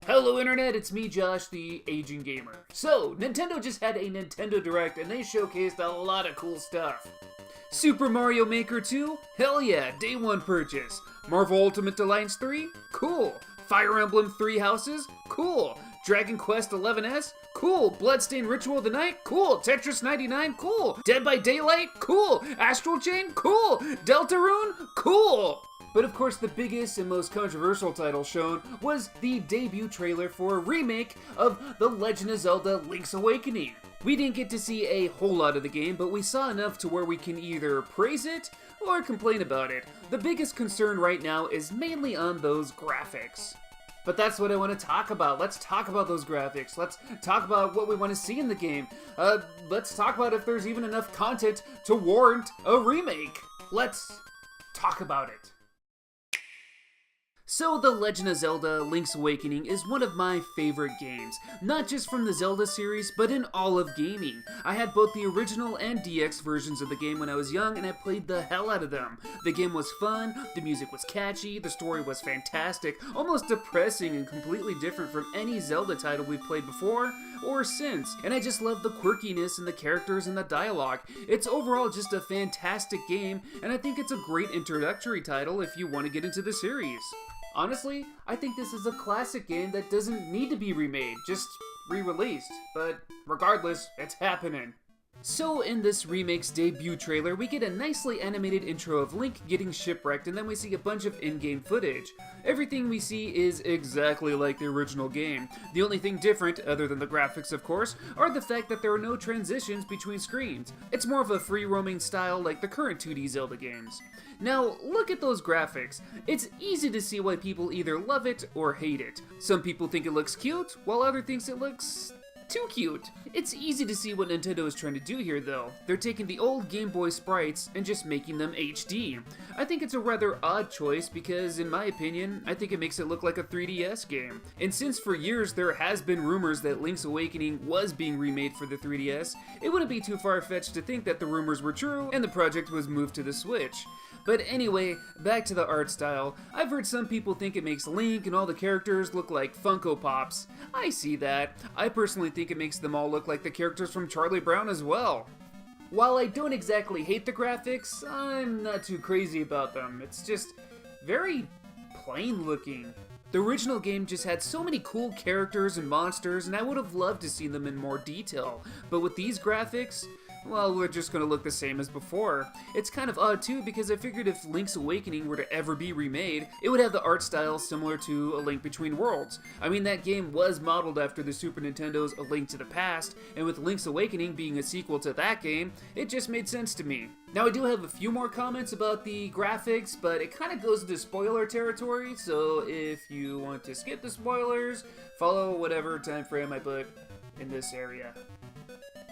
Hello Internet, it's me Josh, the aging gamer. So, Nintendo just had a Nintendo Direct and they showcased a lot of cool stuff. Super Mario Maker 2? Hell yeah, day one purchase. Marvel Ultimate Alliance 3? Cool. Fire Emblem 3 Houses? Cool. Dragon Quest XI's? Cool. Bloodstained Ritual of the Night? Cool. Tetris 99? Cool. Dead by Daylight? Cool. Astral Chain? Cool. Deltarune? Cool. But of course the biggest and most controversial title shown was the debut trailer for a remake of The Legend of Zelda Link's Awakening. We didn't get to see a whole lot of the game, but we saw enough to where we can either praise it or complain about it. The biggest concern right now is mainly on those graphics. But that's what I want to talk about. Let's talk about those graphics. Let's talk about what we want to see in the game. Let's talk about if there's even enough content to warrant a remake. Let's talk about it. So, The Legend of Zelda Link's Awakening is one of my favorite games, not just from the Zelda series, but in all of gaming. I had both the original and DX versions of the game when I was young, and I played the hell out of them. The game was fun, the music was catchy, the story was fantastic, almost depressing and completely different from any Zelda title we've played before or since, and I just love the quirkiness and the characters and the dialogue. It's overall just a fantastic game, and I think it's a great introductory title if you want to get into the series. Honestly, I think this is a classic game that doesn't need to be remade, just re-released. But regardless, it's happening. So in this remake's debut trailer, we get a nicely animated intro of Link getting shipwrecked, and then we see a bunch of in-game footage. Everything we see is exactly like the original game. The only thing different, other than the graphics of course, are the fact that there are no transitions between screens. It's more of a free-roaming style like the current 2D Zelda games. Now, look at those graphics. It's easy to see why people either love it or hate it. Some people think it looks cute, while others think it looks too cute. It's easy to see what Nintendo is trying to do here though. They're taking the old Game Boy sprites and just making them HD. I think it's a rather odd choice because, in my opinion, I think it makes it look like a 3DS game. And since for years there has been rumors that Link's Awakening was being remade for the 3DS, it wouldn't be too far-fetched to think that the rumors were true and the project was moved to the Switch. But anyway, back to the art style. I've heard some people think it makes Link and all the characters look like Funko Pops. I see that. I personally think it makes them all look like the characters from Charlie Brown as well. While I don't exactly hate the graphics, I'm not too crazy about them. It's just very plain looking. The original game just had so many cool characters and monsters, and I would have loved to see them in more detail. But with these graphics, well, we're just gonna look the same as before. It's kind of odd too because I figured if Link's Awakening were to ever be remade, it would have the art style similar to A Link Between Worlds. I mean, that game was modeled after the Super Nintendo's A Link to the Past, and with Link's Awakening being a sequel to that game, it just made sense to me. Now, I do have a few more comments about the graphics, but it kind of goes into spoiler territory, so if you want to skip the spoilers, follow whatever time frame I put in this area.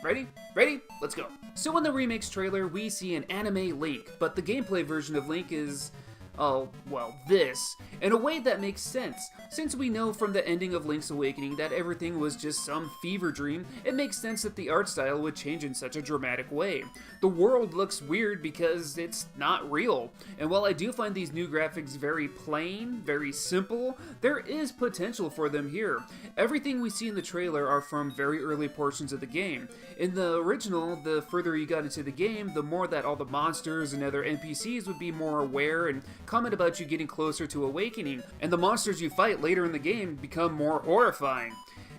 Ready? Ready? Let's go. So in the remake's trailer, we see an anime Link, but the gameplay version of Link is, oh, well, this. In a way that makes sense. Since we know from the ending of Link's Awakening that everything was just some fever dream, it makes sense that the art style would change in such a dramatic way. The world looks weird because it's not real. And while I do find these new graphics very plain, very simple, there is potential for them here. Everything we see in the trailer are from very early portions of the game. In the original, the further you got into the game, the more that all the monsters and other NPCs would be more aware and comment about you getting closer to Awakening, and the monsters you fight later in the game become more horrifying.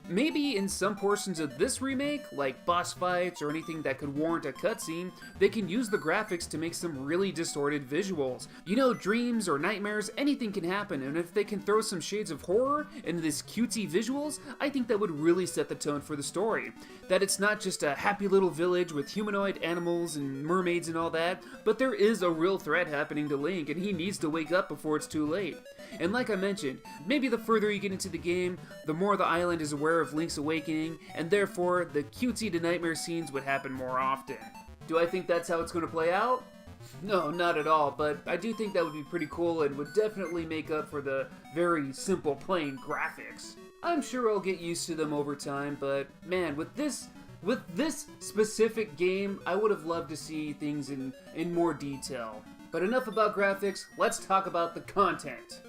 Maybe in some portions of this remake, like boss fights or anything that could warrant a cutscene, they can use the graphics to make some really distorted visuals. You know, dreams or nightmares, anything can happen, and if they can throw some shades of horror into this cutesy visuals, I think that would really set the tone for the story. That it's not just a happy little village with humanoid animals and mermaids and all that, but there is a real threat happening to Link, and he needs to wake up before it's too late. And like I mentioned, maybe the further you get into the game, the more the island is aware of Link's Awakening, and therefore the cutesy to nightmare scenes would happen more often. Do I think that's how it's going to play out? No, not at all, but I do think that would be pretty cool and would definitely make up for the very simple, plain graphics. I'm sure I'll get used to them over time, but man, with this specific game, I would have loved to see things in more detail. But enough about graphics, let's talk about the content.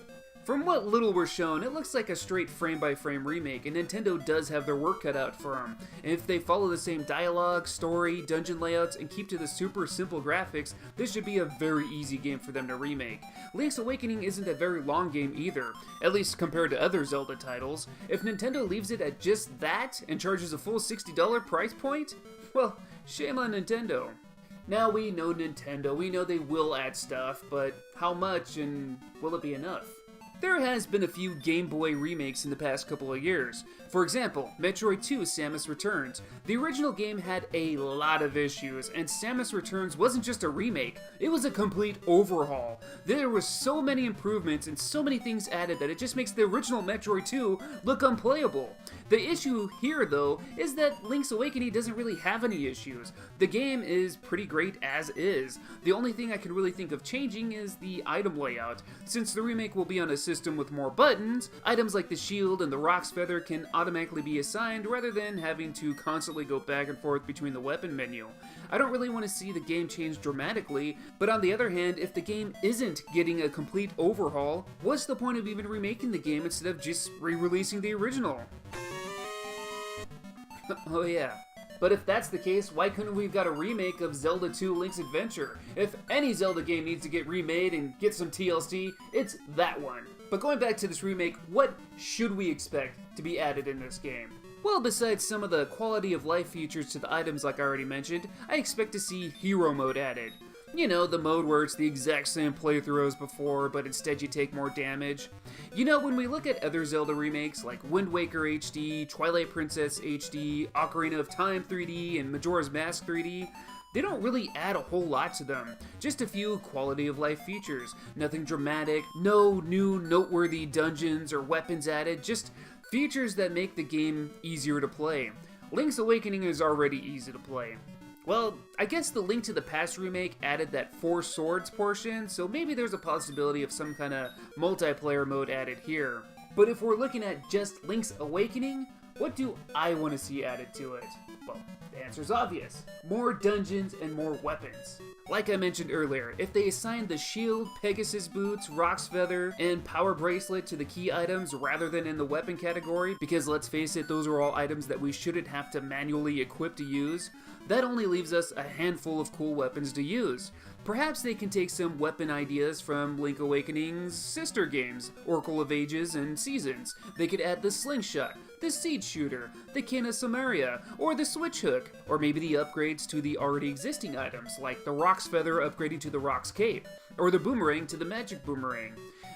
From what little we're shown, it looks like a straight frame-by-frame remake, and Nintendo does have their work cut out for them. And if they follow the same dialogue, story, dungeon layouts, and keep to the super simple graphics, this should be a very easy game for them to remake. Link's Awakening isn't a very long game either, at least compared to other Zelda titles. If Nintendo leaves it at just that, and charges a full $60 price point, well, shame on Nintendo. Now we know Nintendo, we know they will add stuff, but how much, and will it be enough? There has been a few Game Boy remakes in the past couple of years. For example, Metroid 2 Samus Returns. The original game had a lot of issues, and Samus Returns wasn't just a remake, it was a complete overhaul. There were so many improvements and so many things added that it just makes the original Metroid 2 look unplayable. The issue here, though, is that Link's Awakening doesn't really have any issues. The game is pretty great as is. The only thing I can really think of changing is the item layout. Since the remake will be on a system with more buttons, items like the shield and the Roc's Feather can automatically be assigned rather than having to constantly go back and forth between the weapon menu. I don't really want to see the game change dramatically, but on the other hand, if the game isn't getting a complete overhaul, what's the point of even remaking the game instead of just re-releasing the original? Oh yeah. But if that's the case, why couldn't we have got a remake of Zelda 2 Link's Adventure? If any Zelda game needs to get remade and get some TLC, it's that one. But going back to this remake, what should we expect to be added in this game? Well, besides some of the quality of life features to the items like I already mentioned, I expect to see Hero Mode added. You know, the mode where it's the exact same playthrough as before, but instead you take more damage. You know, when we look at other Zelda remakes like Wind Waker HD, Twilight Princess HD, Ocarina of Time 3D, and Majora's Mask 3D, they don't really add a whole lot to them. Just a few quality of life features. Nothing dramatic, no new noteworthy dungeons or weapons added, just features that make the game easier to play. Link's Awakening is already easy to play. Well, I guess the Link to the Past remake added that 4 swords portion, so maybe there's a possibility of some kind of multiplayer mode added here. But if we're looking at just Link's Awakening, what do I want to see added to it? Well, the answer's obvious. More dungeons and more weapons. Like I mentioned earlier, if they assign the shield, Pegasus boots, Roc's Feather, and Power Bracelet to the key items rather than in the weapon category, because let's face it, those are all items that we shouldn't have to manually equip to use, that only leaves us a handful of cool weapons to use. Perhaps they can take some weapon ideas from Link Awakening's sister games, Oracle of Ages and Seasons. They could add the slingshot, the seed shooter, the Kin of Samaria, or the switch hook, or maybe the upgrades to the already existing items, like the Roc's Feather upgrading to the Roc's Cape, or the boomerang to the magic boomerang.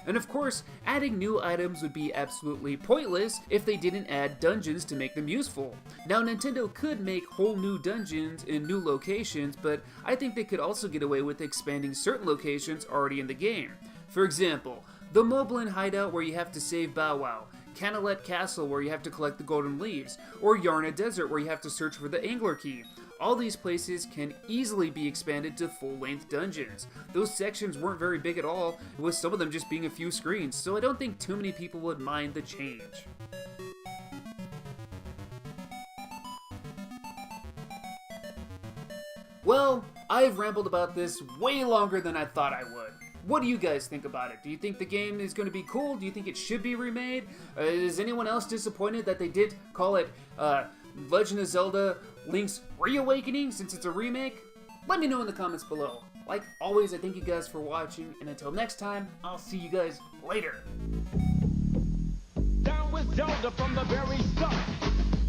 And of course, adding new items would be absolutely pointless if they didn't add dungeons to make them useful. Now, Nintendo could make whole new dungeons in new locations, but I think they could also get away with expanding certain locations already in the game. For example, the Moblin hideout where you have to save Bow Wow, Canalet Castle where you have to collect the golden leaves, or Yarna Desert where you have to search for the Angler Key. All these places can easily be expanded to full-length dungeons. Those sections weren't very big at all, with some of them just being a few screens, so I don't think too many people would mind the change. Well, I've rambled about this way longer than I thought I would. What do you guys think about it? Do you think the game is going to be cool? Do you think it should be remade? Is anyone else disappointed that they did call it Legend of Zelda Link's Reawakening since it's a remake? Let me know in the comments below. Like always, I thank you guys for watching, and until next time, I'll see you guys later. Down with Zelda from the very start.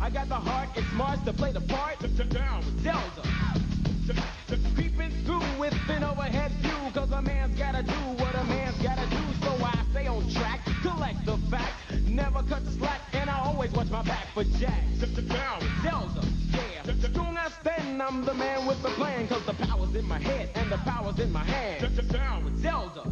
I got the heart, it's Mars to play the part. Down with Zelda. Creeping through with an overhead view, cause a man's gotta do what a man's gotta do. So I stay on track, collect the facts, never cut slack, and I always watch my back for Jack. Down with Zelda, yeah. Strong I stand, I'm the man with the plan, cause the power's in my head and the power's in my hand. Down with Zelda.